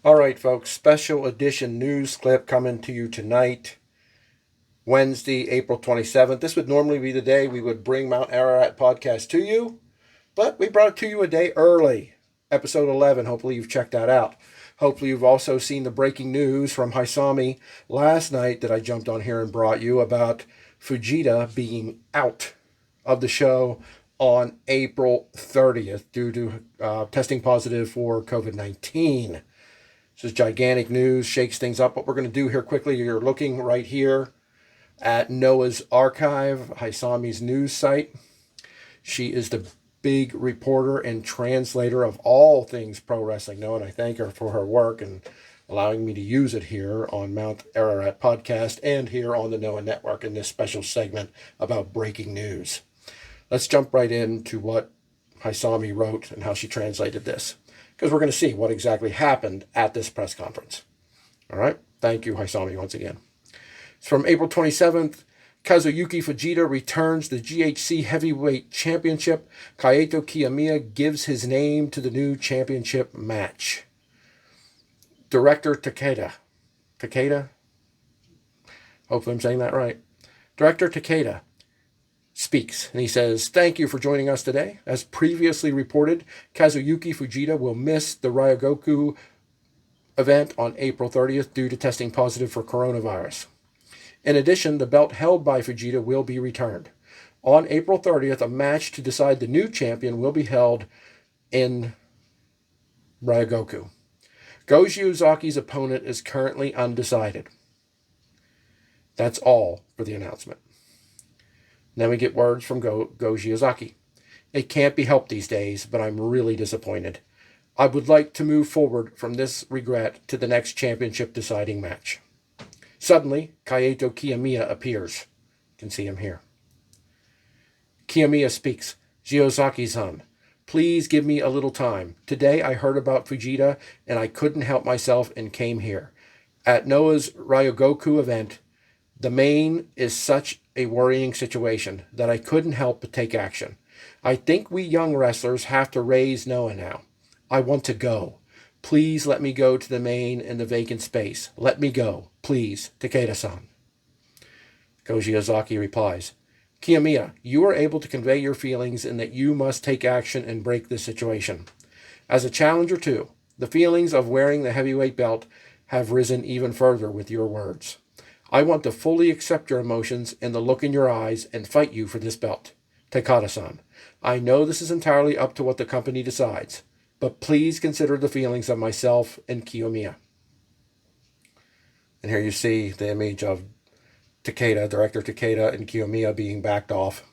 All right, folks, special edition news clip coming to you tonight, Wednesday, April 27th. This would normally be the day we would bring Mount Ararat podcast to you, but we brought it to you a day early, episode 11. Hopefully you've checked that out. Hopefully you've also seen the breaking news from Hisame last night that I jumped on here and brought you about Fujita being out of the show on April 30th due to testing positive for COVID-19. This is gigantic news, shakes things up. What we're going to do here quickly, you're looking right here at Noah's Archive, Hisame's news site. She is the big reporter and translator of all things pro wrestling. Noah, and I thank her for her work and allowing me to use it here on Mount Ararat podcast and here on the Noah Network in this special segment about breaking news. Let's jump right into what Hisame wrote and how she translated this, because we're going to see what exactly happened at this press conference. All right. Thank you, Hisame, once again. It's from April 27th. Kazuyuki Fujita returns the GHC Heavyweight Championship. Kaito Kiyomiya gives his name to the new championship match. Director Takeda. Hopefully I'm saying that right. Director Takeda speaks, and he says, "Thank you for joining us today. As previously reported, Kazuyuki Fujita will miss the Ryogoku event on April 30th due to testing positive for coronavirus. In addition, the belt held by Fujita will be returned. On April 30th, a match to decide the new champion will be held in Ryogoku. Goji Ozaki's opponent is currently undecided." That's all for the announcement. Then we get words from Goji Ozaki. "It can't be helped these days, but I'm really disappointed. I would like to move forward from this regret to the next championship deciding match." Suddenly, Kaito Kiyomiya appears. You can see him here. Kiyomiya speaks. "Shiozaki-san, please give me a little time. Today I heard about Fujita and I couldn't help myself and came here. At Noah's Ryogoku event, the main is such a worrying situation that I couldn't help but take action. I think we young wrestlers have to raise Noah now. I want to go. Please let me go to the main in the vacant space. Let me go. Please, Takeda-san." Goji Ozaki replies, "Kiyomiya, you are able to convey your feelings in that you must take action and break this situation. As a challenger too, the feelings of wearing the heavyweight belt have risen even further with your words. I want to fully accept your emotions and the look in your eyes and fight you for this belt. Takada-san, I know this is entirely up to what the company decides, but please consider the feelings of myself and Kiyomiya." And here you see the image of Takeda, Director Takeda, and Kiyomiya being backed off.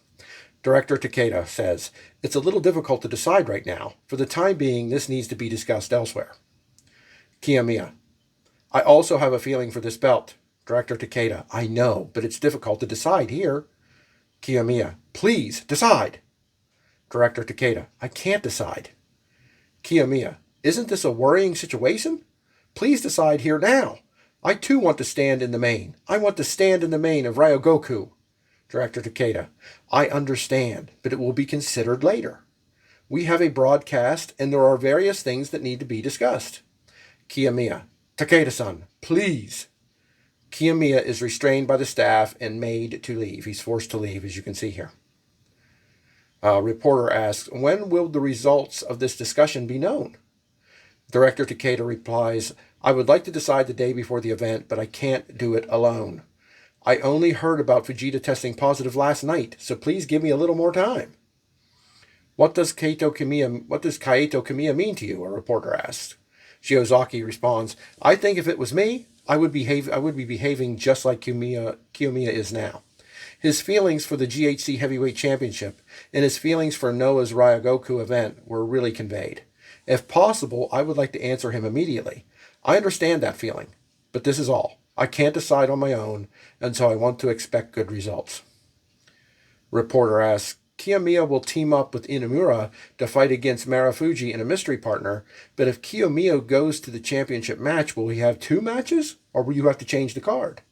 Director Takeda says, "It's a little difficult to decide right now. For the time being, this needs to be discussed elsewhere." Kiyomiya, "I also have a feeling for this belt." Director Takeda, "I know, but it's difficult to decide here." Kiyomiya, "Please, decide." Director Takeda, "I can't decide." Kiyomiya, "Isn't this a worrying situation? Please decide here now. I too want to stand in the main. I want to stand in the main of Ryogoku." Director Takeda, "I understand, but it will be considered later. We have a broadcast and there are various things that need to be discussed." Kiyomiya, "Takeda-san, please." Kiyomiya is restrained by the staff and made to leave. He's forced to leave, as you can see here. Reporter asks, "When will the results of this discussion be known?" Director Takeda replies, "I would like to decide the day before the event, but I can't do it alone. I only heard about Fujita testing positive last night, so please give me a little more time." What does Kaito Kiyomiya mean to you?" a reporter asks. Shiozaki responds, "I think if it was me, I would be behaving just like Kiyomiya is now. His feelings for the GHC Heavyweight Championship and his feelings for Noah's Ryogoku event were really conveyed. If possible, I would like to answer him immediately. I understand that feeling, but this is all. I can't decide on my own, and so I want to expect good results." Reporter asks, "Kiyomiya will team up with Inamura to fight against Marufuji in a mystery partner, but if Kiyomiya goes to the championship match, will he have two matches, or will you have to change the card?"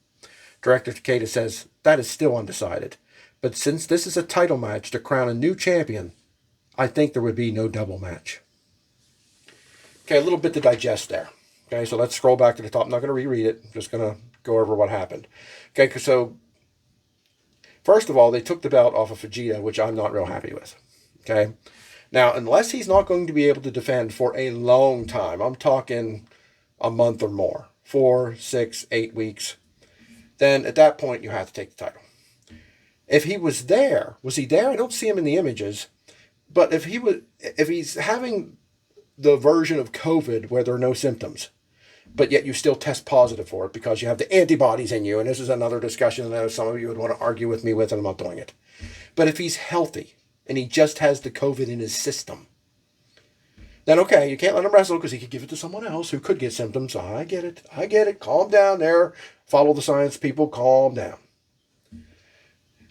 Director Takeda says, "That is still undecided, but since this is a title match to crown a new champion, I think there would be no double match." Okay, a little bit to digest there. Okay, so let's scroll back to the top. I'm not going to reread it. I'm just going to go over what happened. Okay, so first of all, they took the belt off of Fujita, which I'm not real happy with. Okay, now unless he's not going to be able to defend for a long time, I'm talking a month or more, 4, 6, 8 weeks, then at that point you have to take the title. If he was there, was he there? I don't see him in the images, but if he's having the version of COVID where there are no symptoms, but yet you still test positive for it because you have the antibodies in you, and this is another discussion that I know some of you would want to argue with me with, and I'm not doing it. But if he's healthy and he just has the COVID in his system, then okay, you can't let him wrestle because he could give it to someone else who could get symptoms. I get it. I get it. Calm down there. Follow the science, people. Calm down.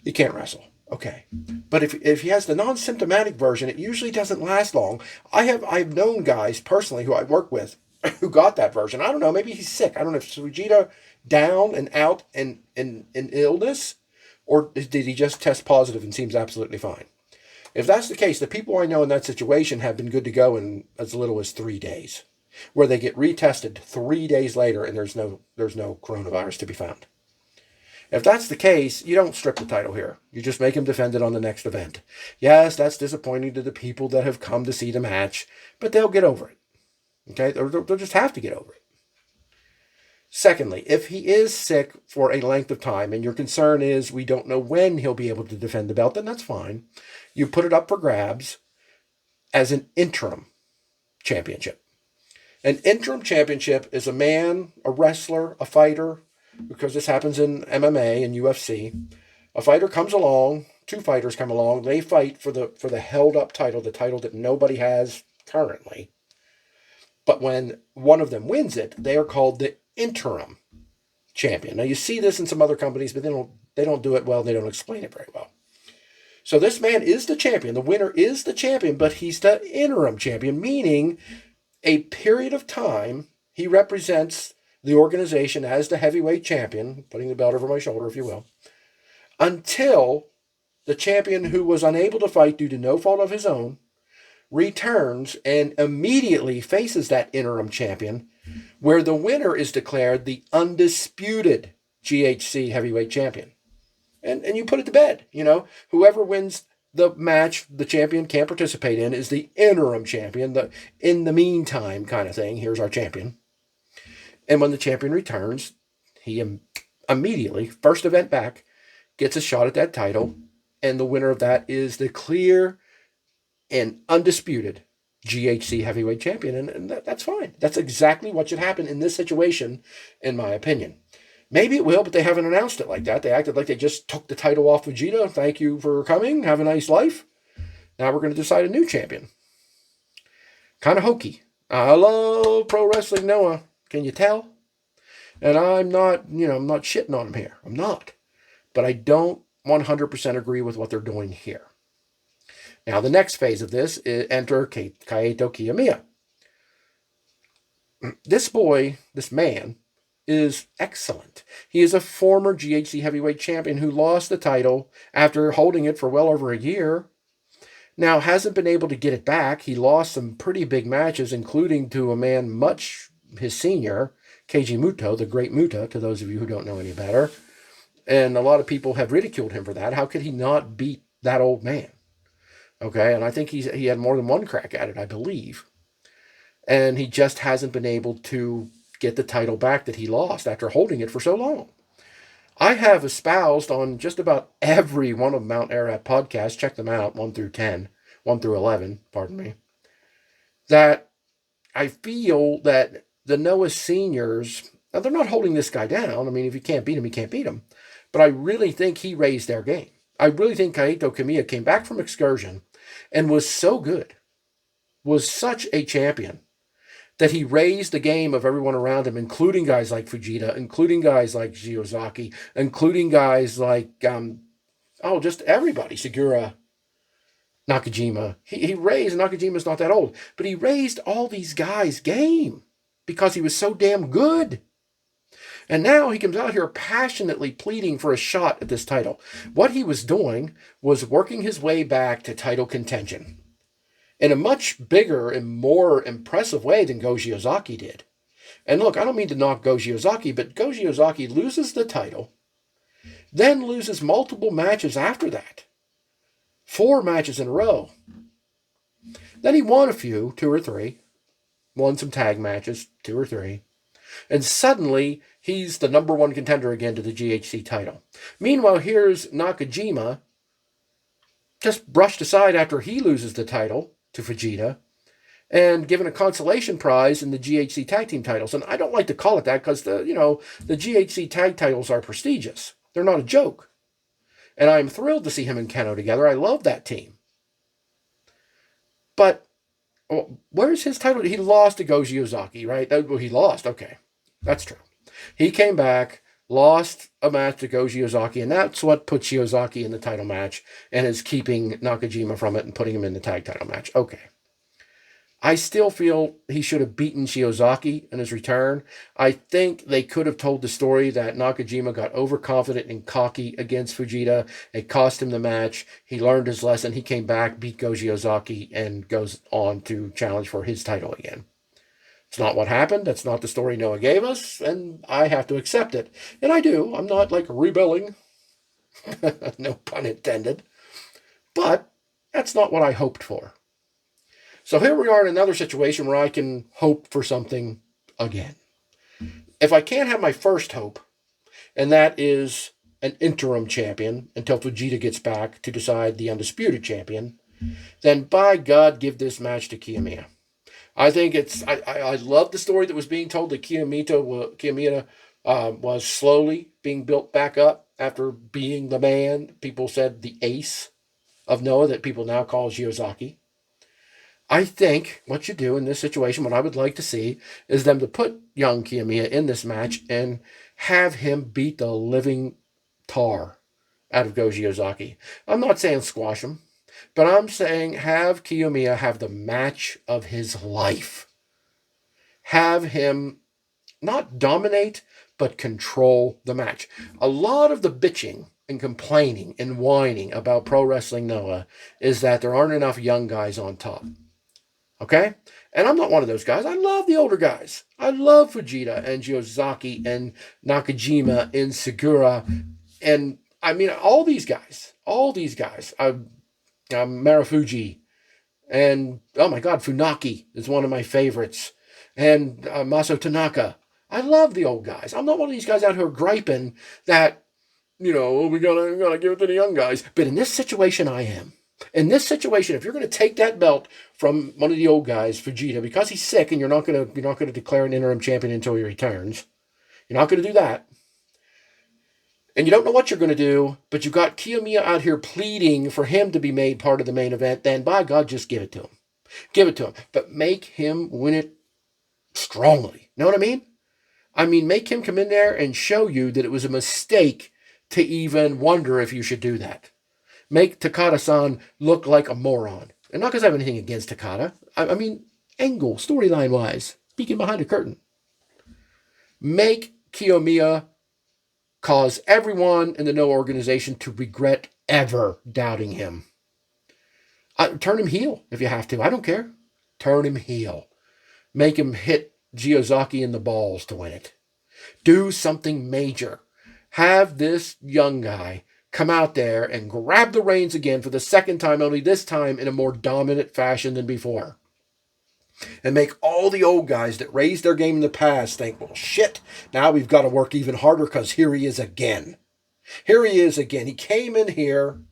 You can't wrestle. Okay. But if he has the non-symptomatic version, it usually doesn't last long. I've known guys personally who I work with who got that version. I don't know. Maybe he's sick. I don't know if Fujita down and out in illness, or did he just test positive and seems absolutely fine? If that's the case, the people I know in that situation have been good to go in as little as 3 days, where they get retested 3 days later and there's no coronavirus to be found. If that's the case, you don't strip the title here. You just make him defend it on the next event. Yes, that's disappointing to the people that have come to see the match, but they'll get over it. Okay? They'll just have to get over it. Secondly, if he is sick for a length of time and your concern is we don't know when he'll be able to defend the belt, then that's fine. You put it up for grabs as an interim championship. An interim championship is a man, a wrestler, a fighter, because this happens in MMA and UFC. A fighter comes along, 2 fighters come along, they fight for the held up title, the title that nobody has currently. But when one of them wins it, they are called the interim champion. Now you see this in some other companies, but they don't do it well, they don't explain it very well. So this man is the champion, the winner is the champion, but he's the interim champion, meaning a period of time he represents the organization as the heavyweight champion, putting the belt over my shoulder, if you will, until the champion who was unable to fight due to no fault of his own returns and immediately faces that interim champion, where the winner is declared the undisputed GHC heavyweight champion. And you put it to bed. Whoever wins the match the champion can't participate in is the interim champion, the in the meantime kind of thing. Here's our champion. And when the champion returns, he immediately, first event back, gets a shot at that title. And the winner of that is the clear and undisputed GHC heavyweight champion. And that's fine. That's exactly what should happen in this situation, in my opinion. Maybe it will, but they haven't announced it like that. They acted like they just took the title off Fujita. Thank you for coming. Have a nice life. Now we're going to decide a new champion. Kind of hokey. I love pro wrestling, Noah. Can you tell? And I'm not shitting on him here. I'm not. But I don't 100% agree with what they're doing here. Now, the next phase of this is enter Kaito Kiyomiya. This man, is excellent. He is a former GHC heavyweight champion who lost the title after holding it for well over a year. Now, hasn't been able to get it back. He lost some pretty big matches, including to a man much his senior, Keiji Muto, the great Muta, to those of you who don't know any better. And a lot of people have ridiculed him for that. How could he not beat that old man? Okay, and I think he had more than one crack at it, I believe. And he just hasn't been able to get the title back that he lost after holding it for so long. I have espoused on just about every one of Mount Ararat podcasts, check them out, 1 through 10, 1 through 11, pardon me, that I feel that the Noah seniors, now they're not holding this guy down. I mean, if you can't beat him, you can't beat him. But I really think he raised their game. I really think Kaito Kiyomiya came back from excursion and was so good, was such a champion, that he raised the game of everyone around him, including guys like Fujita, including guys like Shiozaki, including guys like, just everybody, Segura, Nakajima. He raised, Nakajima's not that old, but he raised all these guys' game because he was so damn good. And now he comes out here passionately pleading for a shot at this title. What he was doing was working his way back to title contention in a much bigger and more impressive way than Go Shiozaki did. And look, I don't mean to knock Goji Ozaki, but Goji Ozaki loses the title, then loses multiple matches after that. 4 matches in a row. Then he won a few, 2 or 3. Won some tag matches, 2 or 3. And suddenly, he's the number 1 contender again to the GHC title. Meanwhile, here's Nakajima, just brushed aside after he loses the title to Fujita, and given a consolation prize in the GHC tag team titles. And I don't like to call it that because the GHC tag titles are prestigious. They're not a joke. And I'm thrilled to see him and Keno together. I love that team. But where's his title? He lost to Goji Ozaki, right? He lost. Okay, that's true. He came back, lost a match to Goji Ozaki, and that's what put Shiozaki in the title match and is keeping Nakajima from it and putting him in the tag title match. Okay. I still feel he should have beaten Shiozaki in his return. I think they could have told the story that Nakajima got overconfident and cocky against Fujita. It cost him the match. He learned his lesson. He came back, beat Goji Ozaki, and goes on to challenge for his title again. It's not what happened. That's not the story Noah gave us, and I have to accept it. And I do. I'm not like rebelling. No pun intended. But that's not what I hoped for. So here we are in another situation where I can hope for something again. If I can't have my first hope, and that is an interim champion until Fujita gets back to decide the undisputed champion, then by God, give this match to Kiyomiya. I think I love the story that was being told that Kiyomiya was slowly being built back up after being the man. People said the ace of Noah that people now call Shiozaki. I think what you do in this situation, what I would like to see, is them to put young Kiyomiya in this match and have him beat the living tar out of Goji Ozaki. I'm not saying squash him, but I'm saying have Kiyomiya have the match of his life. Have him not dominate, but control the match. A lot of the bitching and complaining and whining about Pro Wrestling Noah is that there aren't enough young guys on top. Okay? And I'm not one of those guys. I love the older guys. I love Fujita and Shiozaki and Nakajima and Segura. And I mean, all these guys. Marufuji. And, oh my God, Funaki is one of my favorites. And Maso Tanaka. I love the old guys. I'm not one of these guys out here griping that, we gotta give it to the young guys. But in this situation, I am. In this situation, if you're going to take that belt from one of the old guys, Fujita, because he's sick, and you're not going to declare an interim champion until he returns, you're not going to do that, and you don't know what you're going to do, but you've got Kiyomiya out here pleading for him to be made part of the main event, then by God, just give it to him. Give it to him, but make him win it strongly. Know what I mean? I mean, make him come in there and show you that it was a mistake to even wonder if you should do that. Make Takada-san look like a moron. And not because I have anything against Takada. I mean, angle, storyline-wise, speaking behind the curtain. Make Kiyomiya cause everyone in the No organization to regret ever doubting him. Turn him heel if you have to. I don't care. Turn him heel. Make him hit Shiozaki in the balls to win it. Do something major. Have this young guy come out there and grab the reins again for the second time, only this time in a more dominant fashion than before. And make all the old guys that raised their game in the past think, well, shit, now we've got to work even harder because here he is again. Here he is again. He came in here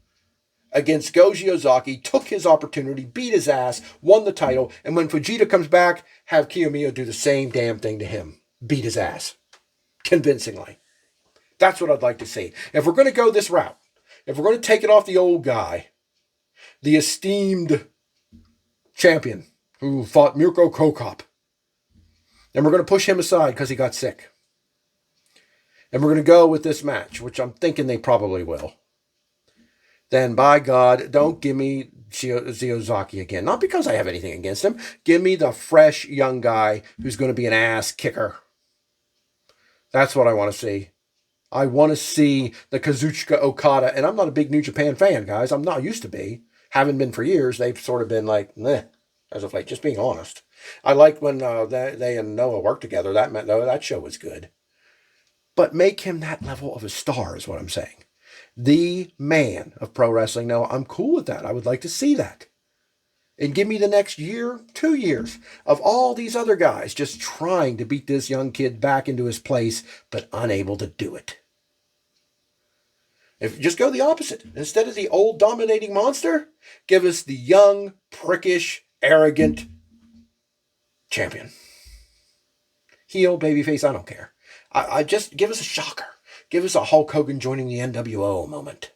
against Goji Ozaki, took his opportunity, beat his ass, won the title, and when Fujita comes back, have Kiyomiya do the same damn thing to him. Beat his ass. Convincingly. That's what I'd like to see. If we're going to go this route, if we're going to take it off the old guy, the esteemed champion who fought Mirko Krokop, and we're going to push him aside because he got sick, and we're going to go with this match, which I'm thinking they probably will, then by God, don't give me Shiozaki again. Not because I have anything against him. Give me the fresh young guy who's going to be an ass kicker. That's what I want to see. I want to see the Kazuchika Okada, and I'm not a big New Japan fan, guys. I'm not used to be. Haven't been for years. They've sort of been like, meh, as of late, just being honest. I liked when they and Noah worked together. That show was good. But make him that level of a star is what I'm saying. The man of pro wrestling. Now, I'm cool with that. I would like to see that. And give me the next year, 2 years of all these other guys just trying to beat this young kid back into his place, but unable to do it. If just go the opposite. Instead of the old dominating monster, give us the young, prickish, arrogant champion. Heel, babyface, I don't care. I just give us a shocker. Give us a Hulk Hogan joining the NWO moment.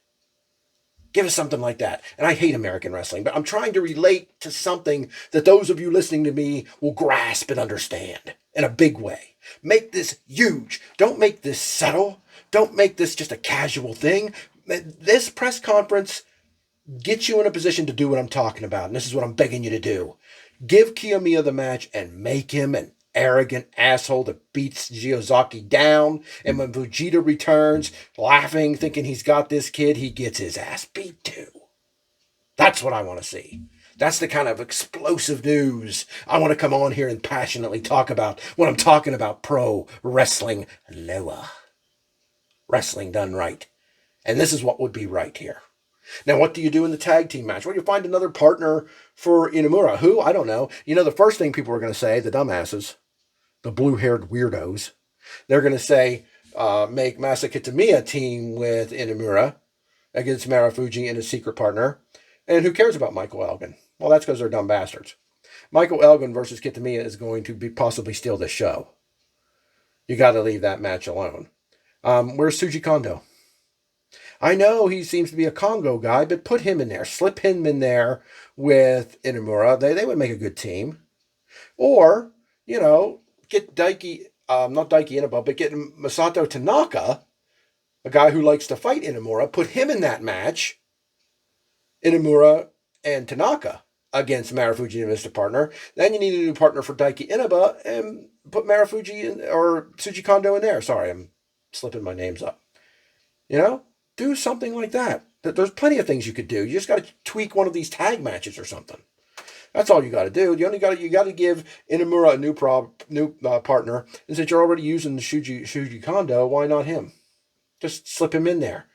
Give us something like that. And I hate American wrestling, but I'm trying to relate to something that those of you listening to me will grasp and understand in a big way. Make this huge. Don't make this subtle. Don't make this just a casual thing. This press conference gets you in a position to do what I'm talking about. And this is what I'm begging you to do. Give Kiyomiya the match and make him an arrogant asshole that beats Shiozaki down. And when Fujita returns, laughing, thinking he's got this kid, he gets his ass beat too. That's what I want to see. That's the kind of explosive news I want to come on here and passionately talk about when I'm talking about pro wrestling Loa. Wrestling done right. And this is what would be right here. Now, what do you do in the tag team match? Well, you find another partner for Inamura. Who? I don't know. You know, the first thing people are going to say, the dumbasses, the blue-haired weirdos, they're going to say, make Masa Kitamiya team with Inamura against Marufuji and his secret partner. And who cares about Michael Elgin? Well, that's because they're dumb bastards. Michael Elgin versus Kitamiya is going to possibly steal this show. You got to leave that match alone. Where's Shuji Kondo? I know he seems to be a Congo guy, but put him in there. Slip him in there with Inamura. They would make a good team. Or, get Daiki, not Daiki Inaba, but get Masato Tanaka, a guy who likes to fight Inamura, put him in that match. Inamura and Tanaka against Marufuji and Mr. Partner. Then you need a new partner for Daiki Inaba and put Marufuji or Shuji Kondo in there. Sorry, I'm slipping my names up. Do something like that. There's plenty of things you could do. You just got to tweak one of these tag matches or something. That's all you got to do. You got to give Inamura a new partner. And since you're already using the Shuji Kondo, why not him? Just slip him in there.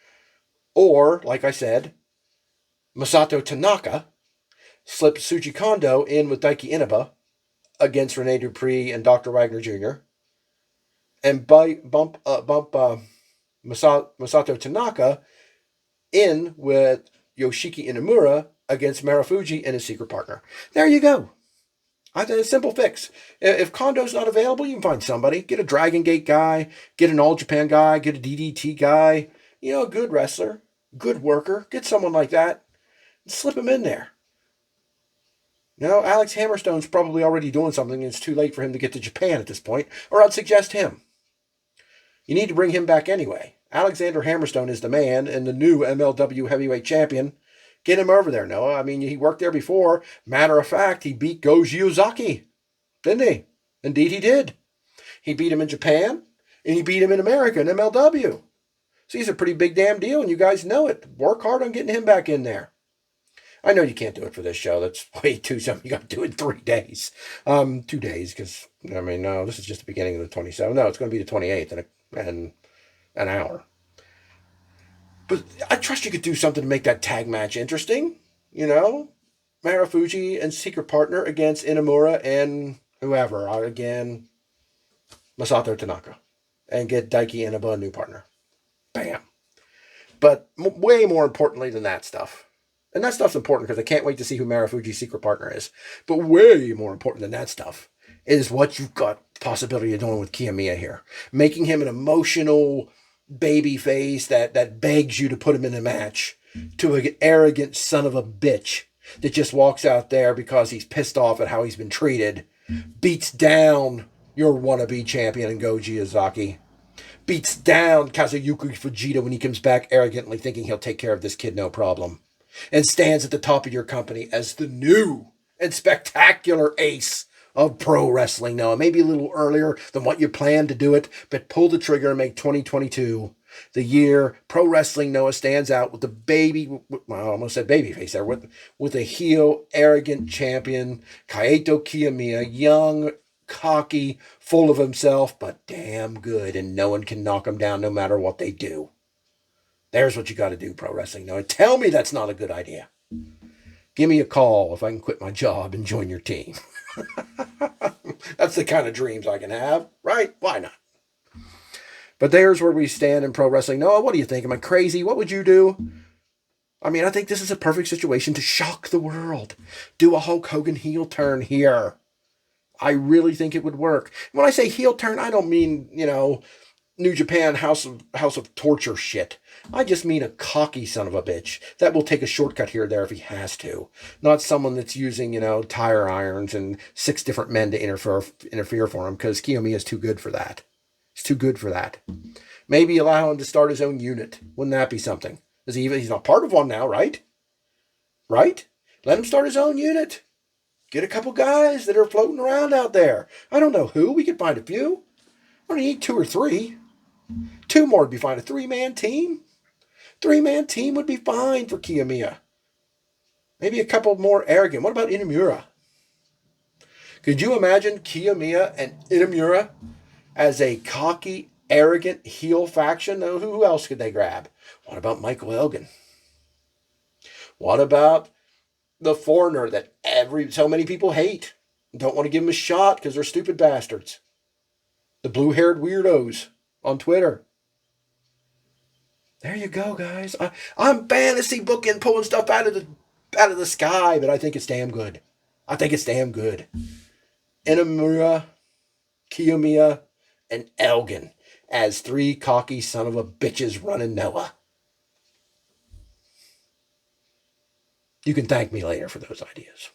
Or, like I said, Masato Tanaka, slip Shuji Kondo in with Daiki Inaba against Rene Dupree and Dr. Wagner Jr. And bump Masato Tanaka in with Yoshiki Inamura against Marufuji and his secret partner. There you go. I think it's a simple fix. If Kondo's not available, you can find somebody. Get a Dragon Gate guy, get an All Japan guy, get a DDT guy, a good wrestler, good worker. Get someone like that and slip him in there. Alex Hammerstone's probably already doing something and it's too late for him to get to Japan at this point, or I'd suggest him. You need to bring him back anyway. Alexander Hammerstone is the man and the new MLW heavyweight champion. Get him over there, Noah. I mean, he worked there before. Matter of fact, he beat Go Shiozaki, didn't he? Indeed, he did. He beat him in Japan, and he beat him in America in MLW. So he's a pretty big damn deal, and you guys know it. Work hard on getting him back in there. I know you can't do it for this show. That's way too something. You got to do it in 3 days. 2 days, because, no, this is just the beginning of the 27th. No, it's going to be the 28th and an hour. But I trust you could do something to make that tag match interesting. Marufuji and secret partner against Inamura and whoever. Again, Masato Tanaka. And get Daiki Inaba a new partner. Bam. But way more importantly than that stuff. And that stuff's important because I can't wait to see who Marufuji's secret partner is. But way more important than that stuff is what you've got possibility of doing with Kiyomiya here. Making him an emotional baby face that begs you to put him in a match to an arrogant son of a bitch that just walks out there because he's pissed off at how he's been treated, beats down your wannabe champion in Go Shiozaki, beats down Kazuyuki Fujita when he comes back arrogantly thinking he'll take care of this kid no problem, and stands at the top of your company as the new and spectacular ace of pro wrestling now. Maybe a little earlier than what you planned to do it, but pull the trigger and make 2022 The year Pro Wrestling Noah stands out with the baby, well, I almost said baby face there, with a heel, arrogant champion, Kaito Kiyomiya, young, cocky, full of himself, but damn good, and no one can knock him down no matter what they do. There's what you got to do, Pro Wrestling Noah. Tell me that's not a good idea. Give me a call if I can quit my job and join your team. That's the kind of dreams I can have, right? Why not? But there's where we stand in pro wrestling. Noah, what do you think? Am I crazy? What would you do? I mean, I think this is a perfect situation to shock the world. Do a Hulk Hogan heel turn here. I really think it would work. When I say heel turn, I don't mean, New Japan House of Torture shit. I just mean a cocky son of a bitch that will take a shortcut here or there if he has to. Not someone that's using, tire irons and 6 different men to interfere for him, because Kiyomiya is too good for that. He's too good for that. Maybe allow him to start his own unit. Wouldn't that be something? He's not part of one now, right? Right? Let him start his own unit. Get a couple guys that are floating around out there. I don't know who. We could find a few. I don't need 2 or 3. 2 more would be fine. A 3-man team? 3-man team would be fine for Kiyomiya. Maybe a couple more arrogant. What about Inamura? Could you imagine Kiyomiya and Inamura as a cocky, arrogant heel faction? Who else could they grab? What about Michael Elgin? What about the foreigner that so many people hate? Don't want to give him a shot because they're stupid bastards. The blue-haired weirdos on Twitter. There you go, guys. I'm fantasy booking, pulling stuff out of the sky, but I think it's damn good. Inamura, Kiyomiya, and Elgin as 3 cocky son of a bitches running Noah. You can thank me later for those ideas.